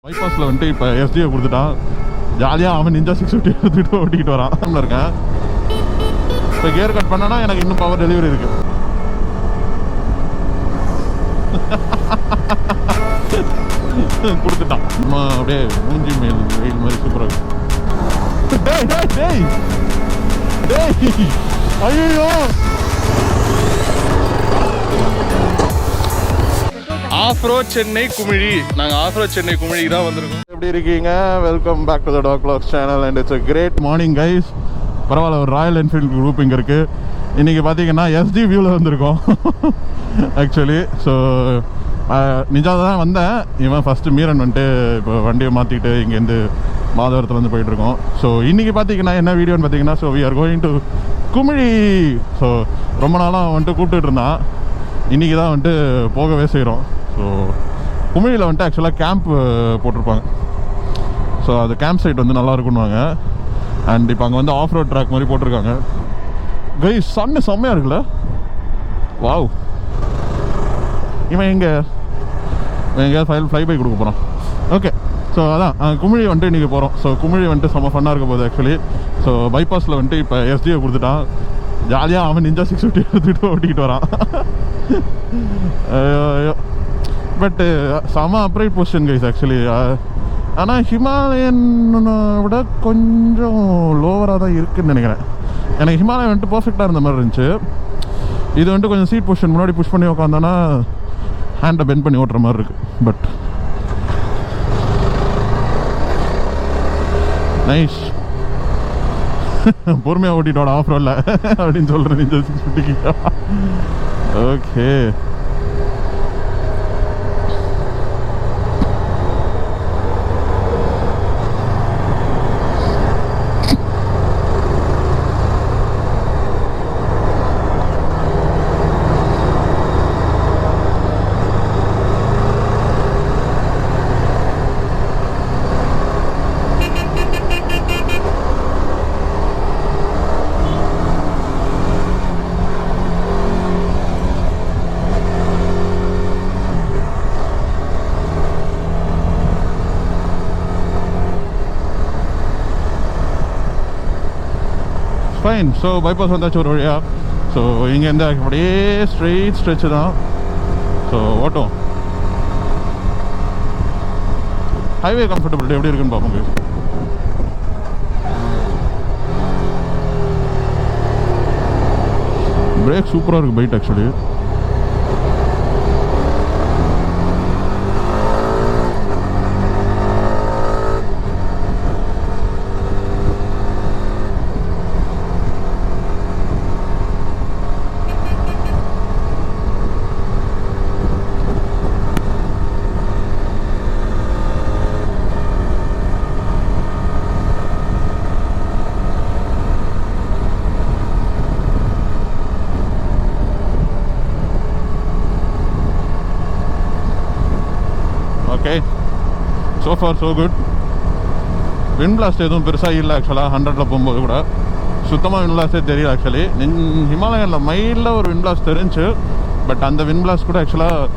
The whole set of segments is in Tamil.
பைபாஸில் வந்துட்டு இப்போ எஸ்டியை கொடுத்துட்டான். ஜாலியாக அவன் நிஞ்சா 650 எடுத்துகிட்டு ஓட்டிக்கிட்டு வரான். இருக்கேன் இப்போ கியர் கட் பண்ணனா எனக்கு இன்னும் பவர் டெலிவரி இருக்கு. கொடுத்துட்டான். அம்மா அப்படியே மூஞ்சி மேல் வெயில் மாதிரி சூப்பராக. ஐயோ ஆஃப்ரோட் சென்னை குமிழி. நாங்கள் ஆஃப்ரோட் சென்னை குமிழிக்கு தான் வந்திருக்கோம். எப்படி இருக்கீங்க? Welcome back to the talk logs channel and it's a great morning guys. பரவாயில்ல, ஒரு ராயல் என்ஃபீல்டு குரூப் இங்கே இருக்குது. இன்றைக்கி பார்த்தீங்கன்னா எஸ்டி வியூவில் வந்திருக்கோம் ஆக்சுவலி. ஸோ நிஜாக தான் வந்தேன். இவன் ஃபஸ்ட்டு மீரன் வந்துட்டு இப்போ வண்டியை மாற்றிக்கிட்டு இங்கேருந்து மாதவரத்துலேருந்து போயிட்டுருக்கோம். ஸோ இன்றைக்கி பார்த்தீங்கன்னா என்ன வீடியோன்னு பார்த்தீங்கன்னா, so we are going to Kumily. So ரொம்ப நாளாக வந்துட்டு கூப்பிட்டுட்டு இருந்தான். இன்றைக்கி தான் வந்துட்டு போகவே செய்கிறோம். ஸோ குமிழியில் வந்துட்டு ஆக்சுவலாக கேம்ப் போட்டிருப்பாங்க. ஸோ அது கேம்ப் சைட் வந்து நல்லா இருக்குன்னுவாங்க. அண்ட் இப்போ அங்கே வந்து ஆஃப் ரோட் ட்ராக் மாதிரி போட்டிருக்காங்க. கைஸ் சன்னு செம்மையாக இருக்குல்ல? வாவ். இவன் எங்கேயாவது ஃப்ளை பை கொடுக்க போகிறான். ஓகே, ஸோ அதான் குமிழி வந்துட்டு இன்றைக்கி போகிறோம். ஸோ குமிழி வந்துட்டு செம்ம ஃபன்னாக இருக்க போகுது ஆக்சுவலி. ஸோ பைபாஸில் வந்துட்டு இப்போ எஸ்டியை கொடுத்துட்டான். ஜாலியாக அவன் நிஞ்சா 650 எடுத்துகிட்டு ஓட்டிக்கிட்டு வரான். பட்டு செம அப்ரைட் பொசிஷன் கைஸ் ஆக்சுவலி. ஆனால் ஹிமாலயன் விட கொஞ்சம் லோவராக தான் இருக்குதுன்னு நினைக்கிறேன். எனக்கு ஹிமாலயன் வந்துட்டு பர்ஃபெக்டாக இருந்த மாதிரி இருந்துச்சு. இது வந்துட்டு கொஞ்சம் சீட் பொசிஷன் முன்னாடி புஷ் பண்ணி உட்காந்தோன்னா ஹேண்டை பெண்ட் பண்ணி ஓட்டுற மாதிரி இருக்குது. But nice. பொறுமையாக ஓட்டிட்டோட ஆஃப் ரோடில் அப்படின்னு சொல்கிறேன் இந்த 650க்கு. Okay, fine. ஸோ பைபாஸ் வந்தாச்சு ஒரு வழியாக. ஸோ இங்கேருந்து அப்படியே ஸ்ட்ரெயிட் ஸ்ட்ரெச்சு தான். ஸோ ஓட்டும். ஹைவே கம்ஃபர்டபிலிட்டி எப்படி இருக்குன்னு பார்ப்போங்க. பிரேக் சூப்பராக இருக்குது பைட் actually. Okay, so far so good. Wind blast எதுவும் பெருசாக இல்லை ஆக்சுவலாக. 100ல் போகும்போது கூட சுத்தமாக விண்ட் பிளாஸ்டே தெரியல ஆக்சுவலி. ஹிமாலயனில் மைல்டில் ஒரு விண்ட் பிளாஸ்ட் தெரிஞ்சு. பட் அந்த விண்ட் பிளாஸ்ட் கூட ஆக்சுவலாக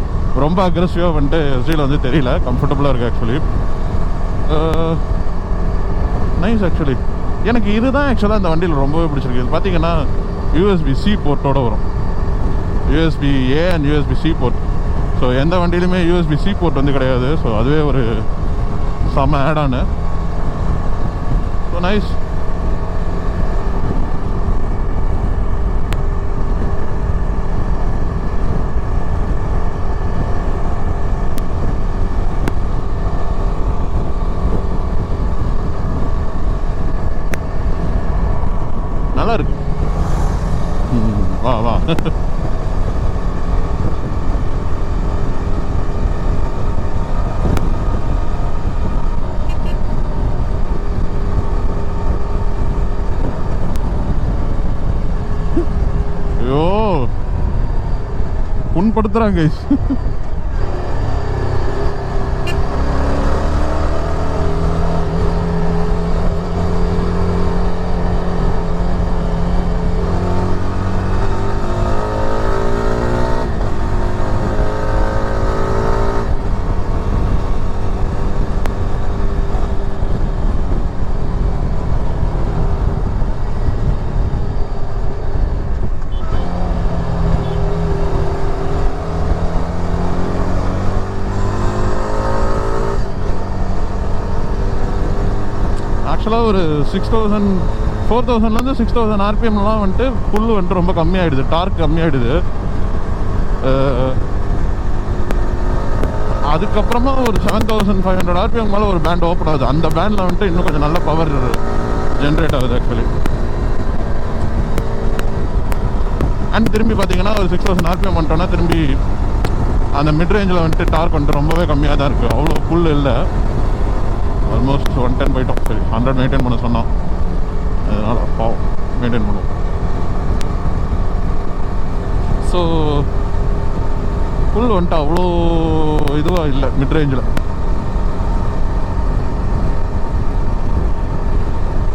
ரொம்ப அக்ரெசிவாக வந்துட்டு எஸ்டியில் வந்து தெரியல. கம்ஃபர்டபுளாக இருக்குது ஆக்சுவலி. Nice actually. எனக்கு இதுதான் ஆக்சுவலாக இந்த வண்டியில் ரொம்பவே பிடிச்சிருக்கு. இது பார்த்தீங்கன்னா USB-C போர்ட்டோடு வரும். USB-A and USB-C board. So எந்த வண்டியிலுமே USB-C போர்ட் வந்து கிடையாது. ஸோ அதுவே ஒரு செம்ம ஆடானு. So nice. நல்லா இருக்கு. வா வா. ஐயோ, புண்படுத்துறாங்க. ஆக்சுவலாக ஒரு 6000 4000லேருந்து 6000 ஆர்பிஎம்லாம் வந்துட்டு புல் வந்துட்டு ரொம்ப கம்மியாகிடுது, டார்க் கம்மியாகிடுது. அதுக்கப்புறமா ஒரு 7500 ஆர்பிஎம் மேலே ஒரு பேண்ட் ஓப்பன் ஆகுது. அந்த பேண்டில் வந்துட்டு இன்னும் கொஞ்சம் நல்ல பவர் ஜென்ரேட் ஆகுது ஆக்சுவலி. அண்ட் திரும்பி பார்த்தீங்கன்னா ஒரு 6000 ஆர்பிஎம் வந்துட்டோன்னா திரும்பி அந்த மிட் ரேஞ்சில் வந்துட்டு டார்க் வந்துட்டு ரொம்பவே கம்மியாக தான் இருக்குது. அவ்வளோ புல் இல்லை, ஆல்மோஸ்ட் 110 போயிட்டோம். சரி 100 மெயின்டைன் பண்ண சொன்னோம், அதனால் பாவம் மெயின்டைன் பண்ணுவோம். ஸோ புல் வந்துட்டு அவ்வளோ இதுவாக இல்லை மிட் ரேஞ்சில்.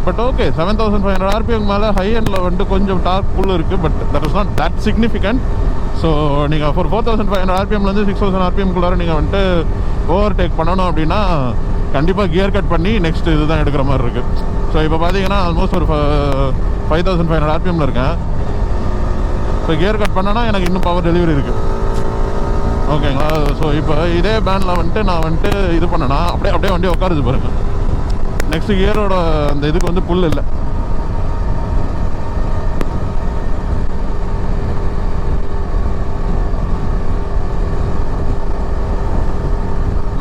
பட் ஓகே, 7500 ஆர்பிஎம் மேலே ஹை எண்டில் வந்துட்டு கொஞ்சம் டார்க் புல் இருக்குது. But that is not that significant. So நீங்கள் ஃபார் 4500 ஆர்பிஎம்லேருந்து 6000 ஆர்பிஎம்குள்ளார நீங்கள் வந்துட்டு ஓவர் டேக் பண்ணணும் அப்படின்னா கண்டிப்பாக கியர் கட் பண்ணி நெக்ஸ்ட் இது தான் எடுக்கிற மாதிரி இருக்குது. ஸோ இப்போ பார்த்தீங்கன்னா ஆல்மோஸ்ட் ஒரு 5500 ஆர்பிஎம்மில் இருக்கேன். ஸோ கியர் கட் பண்ணனா எனக்கு இன்னும் பவர் டெலிவரி இருக்குது. ஓகேங்களா? ஸோ இப்போ இதே பேண்டில் வந்துட்டு நான் வந்துட்டு இது பண்ணேன்னா அப்படியே வண்டி உட்காருது பாருங்க. நெக்ஸ்ட் கியரோட அந்த இதுக்கு வந்து புல் இல்லை.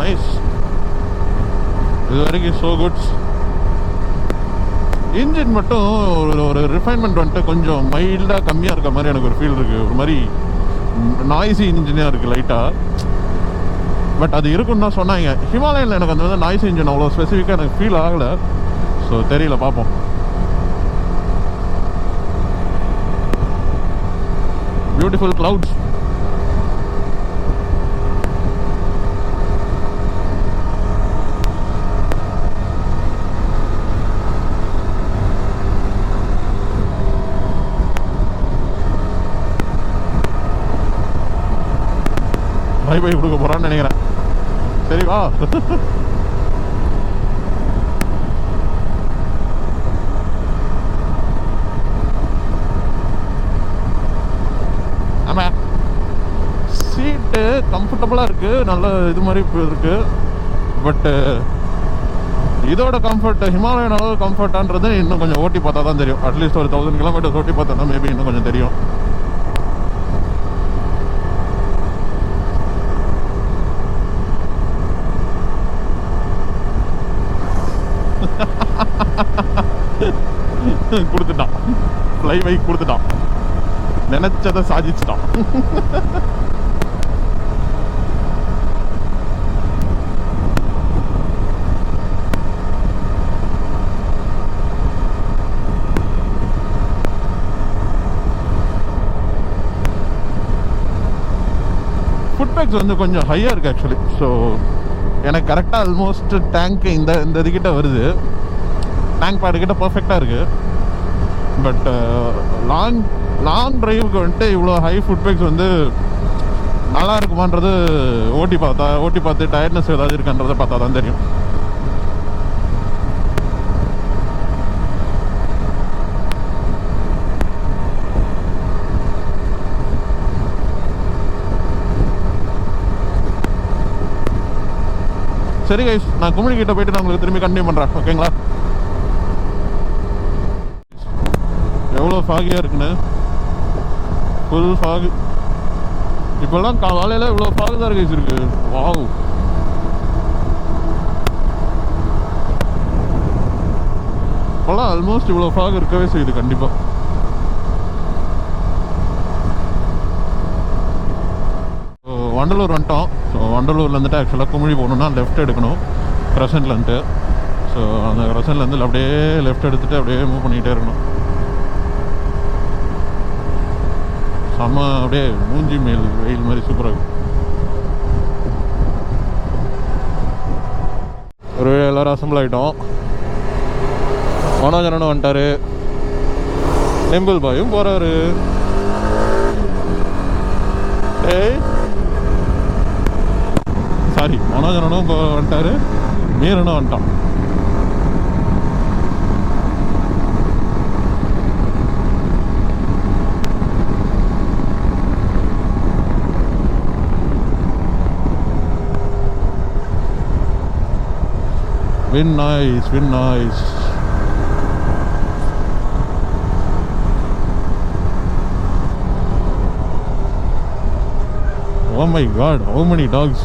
நைஸ், இது வரைக்கும் ஸோ குட்ஸ். இன்ஜின் மட்டும் ஒரு ரிஃபைன்மெண்ட் வந்துட்டு கொஞ்சம் மைல்டாக கம்மியாக இருக்க மாதிரி எனக்கு ஒரு ஃபீல் இருக்குது. ஒரு மாதிரி நாய்ஸி இன்ஜினியாக இருக்குது லைட்டாக. பட் அது இருக்குன்னு தான் சொன்னாங்க. ஹிமாலயனில் எனக்கு அந்த வந்து நாய்ஸ் இன்ஜின் அவ்வளோ ஸ்பெசிஃபிக்காக எனக்கு ஃபீல் ஆகலை. ஸோ தெரியல, பார்ப்போம். Beautiful clouds. பை பை கொடுக்க போகிறான்னு நினைக்கிறேன். சரி வா. ஆமாம், சீட்டு கம்ஃபர்டபுளாக இருக்குது, நல்ல இது மாதிரி இருக்குது. பட்டு இதோட கம்ஃபர்ட் ஹிமாலயன் அளவு கம்ஃபர்ட்டான்றது இன்னும் கொஞ்சம் ஓட்டி பார்த்தா தான் தெரியும். அட்லீஸ்ட் ஒரு 1000 கிலோமீட்டர்ஸ் ஓட்டி பார்த்தோன்னா மேபி இன்னும் கொஞ்சம் தெரியும். கொடுத்துட்டான், ஃப்ளை பைக் கொடுத்துட்டான், நினைச்சதை சாதிச்சுட்டான். ஃபுட் பேக்ஸ் வந்து கொஞ்சம் ஹையாக இருக்குது ஆக்சுவலி. ஸோ எனக்கு கரெக்டாக ஆல்மோஸ்ட் டேங்க் இந்த இதுக்கிட்ட வருது. டேங்க் பேடுக்கிட்ட பர்ஃபெக்டாக இருக்குது. பட் லாங் ட்ரைவுக்கு வந்துட்டு இவ்வளோ ஹை ஃபுட் பேக்ஸ் வந்து நல்லா இருக்குமான்றது ஓட்டி பார்த்து டயர்ட்னஸ் ஏதாவது இருக்கான்றதை பார்த்தா தான் தெரியும். சரி கைஸ், நான் குமிழி கிட்ட போயிட்டு நான் உங்களுக்கு திரும்பி கண்டினியூ பண்ணுறேன். ஓகேங்களா? எவ்வளோ ஃபாகியாக இருக்குன்னு, ஃபுல் ஃபாகு. இப்போல்லாம் காலையில் இவ்வளோ ஃபாகு தான் கைஸ் இருக்கு. வாவ், இப்போல்லாம் ஆல்மோஸ்ட் இவ்வளோ ஃபாக் இருக்கவே செய்யுது கண்டிப்பாக. வண்டலூர் வந்துட்டோம். ஸோ வண்டலூரில் வந்துட்டு ஆக்சுவலாக குமிழி போகணுன்னா லெஃப்ட் எடுக்கணும் க்ரசன்ட்லேருந்து. ஸோ அந்த க்ரசன்ட்லேருந்து அப்படியே லெஃப்ட் எடுத்துகிட்டு அப்படியே மூவ் பண்ணிக்கிட்டே இருக்கணும். செம்ம அப்படியே மூஞ்சி மேல் வெயில் மாதிரி சூப்பராக இருக்கும். ஒரு எல்லோரும் அசம்பிள் ஆகிட்டோம். மனோஜனனும் வந்துட்டார், டெம்பிள் பாயும் போகிறாரு. ஏய் சாரி, மனோஜனனும் வந்துட்டார், மீரனும் வந்துட்டான். Win nice. Oh my god, how many dogs?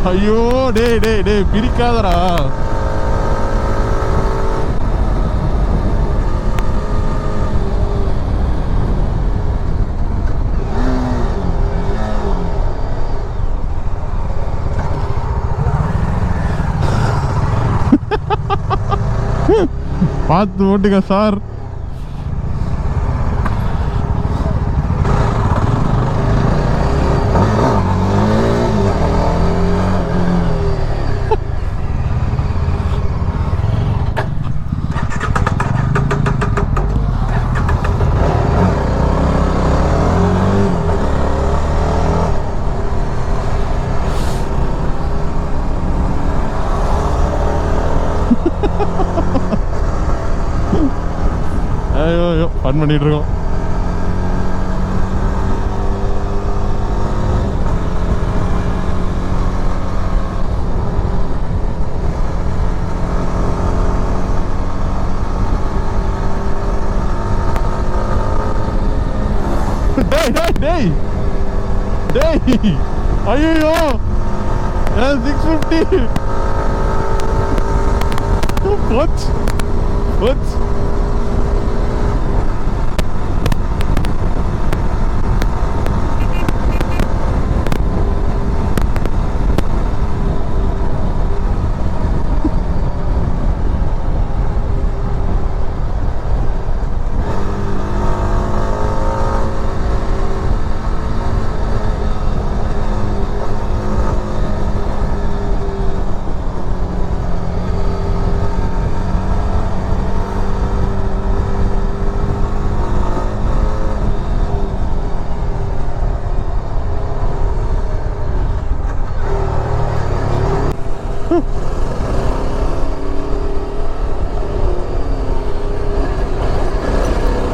ஐயோ டேய் டேய் டேய் பிரிக்காதடா. பார்த்து ஓட்டுங்க சார். ஐயோ ஃபன் பண்ணிட்டு இருக்கோம். டேய் டேய் டேய் டேய் ஐயோ 650 what what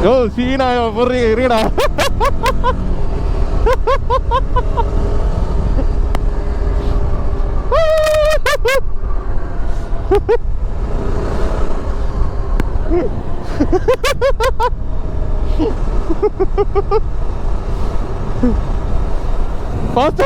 யோ சீனா போடுறீங்க இருடா. பார்த்து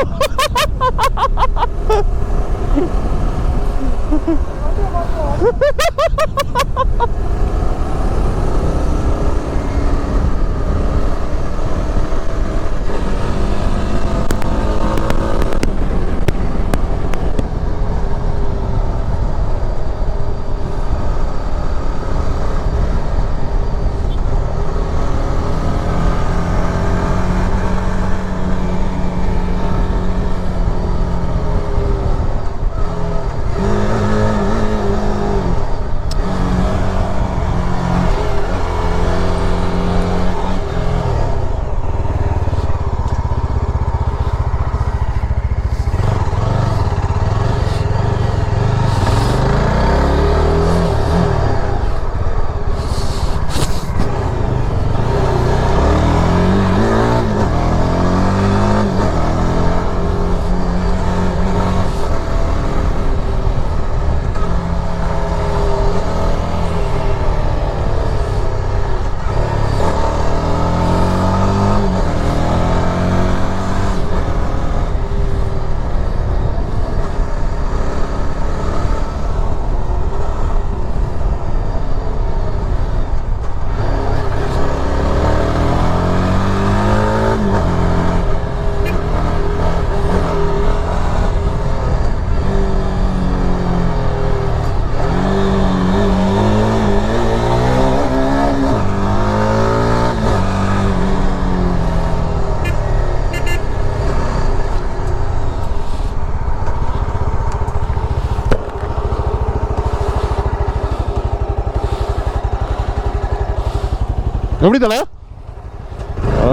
எப்படி தல?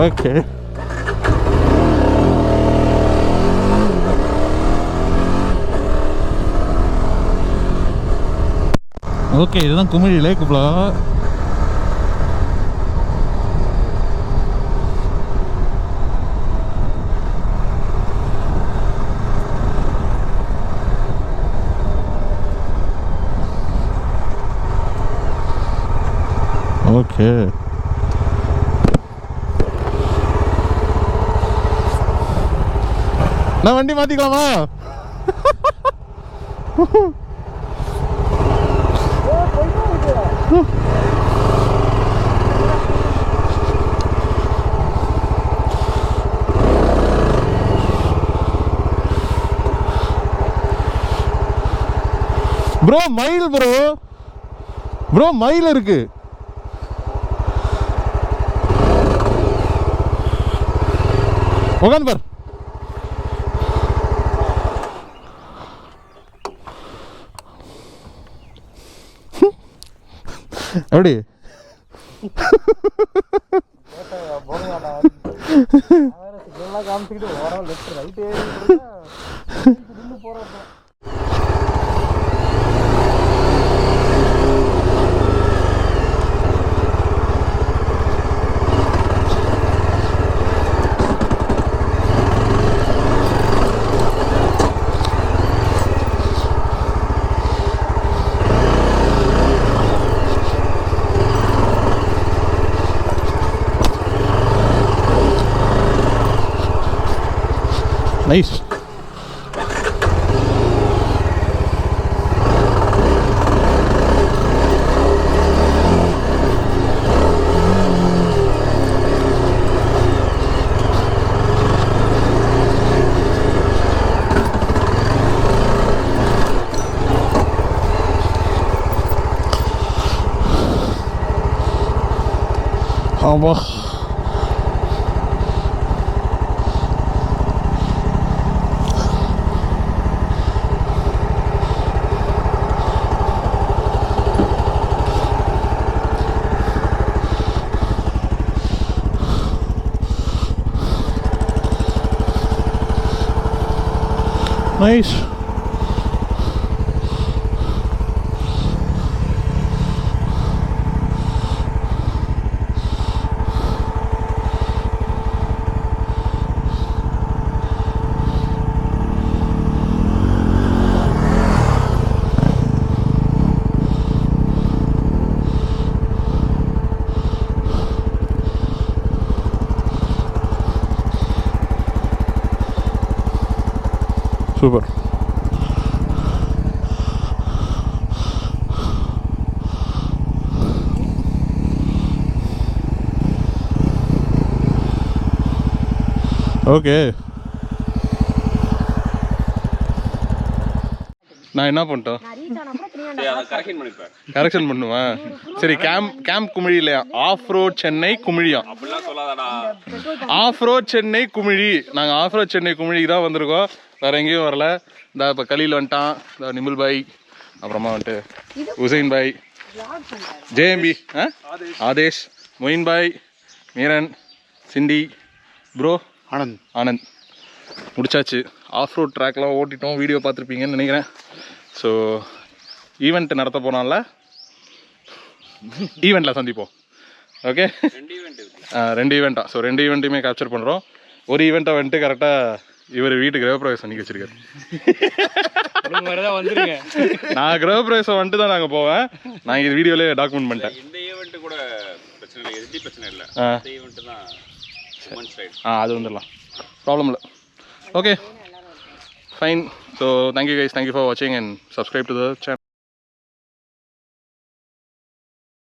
ஓகே ஓகே இதுதான் குமிழி லேக்குப்ல. ஓகே. நான் வண்டி மாற்றிக்கலாமா? ப்ரோ மயில் ப்ரோ மயில் இருக்கு. உட்காந்து பார். எப்படி நைஸ். ஆமா. Nice. Super. ஓகே. நான் என்ன பண்ணிட்டோம்? கரெக்ஷன் பண்ணுவேன். சரி, கேம்ப் குமிழி இல்லையா? ஆஃப் ரோட் சென்னை குமிழியா? Off road Chennai Kumizhi. நாங்கள் ஆஃப் ரோட் சென்னை குமிழிக்கு தான் வந்திருக்கோம், வேற எங்கேயும் வரல. இந்த இப்போ கலீல் வந்துட்டான், இந்த நிமுல் பாய், அப்புறமா வந்துட்டு உசைன் பாய், ஜேஎம்பி, ஆதேஷ், மொயின் பாய், மீரன், சிண்டி, ப்ரோ ஆனந்த். முடிச்சாச்சு. ஆஃப் ரோட் ட்ராக்லாம் ஓட்டிட்டோம், வீடியோ பார்த்துருப்பீங்கன்னு நினைக்கிறேன். ஸோ ஈவெண்ட் நடத்த போனால ஈவெண்ட்டில் சந்திப்போம். ஓகே, 2 ஈவெண்ட்டா? ஸோ 2 ஈவெண்ட்டையுமே கேப்சர் பண்ணுறோம். ஒரு ஈவெண்ட்டை வந்துட்டு கரெக்டாக இவர் வீட்டு கிரகப்பிரவேசம் பண்ணி வச்சிருக்காரு. நான் கிரகப்பிரவேசம் வந்துட்டு தான் நாங்கள் போவேன். நான் இது வீடியோலேயே டாக்குமெண்ட் பண்ணிட்டேன். இந்த ஈவெண்ட் கூட பிரச்சனை இல்லை, எஸ்டி பிரச்சனை இல்லை. இந்த ஈவெண்ட் தான் அது வந்துடலாம், ப்ராப்ளம் இல்லை. Okay, fine. So thank you guys, thank you for watching and subscribe to the channel.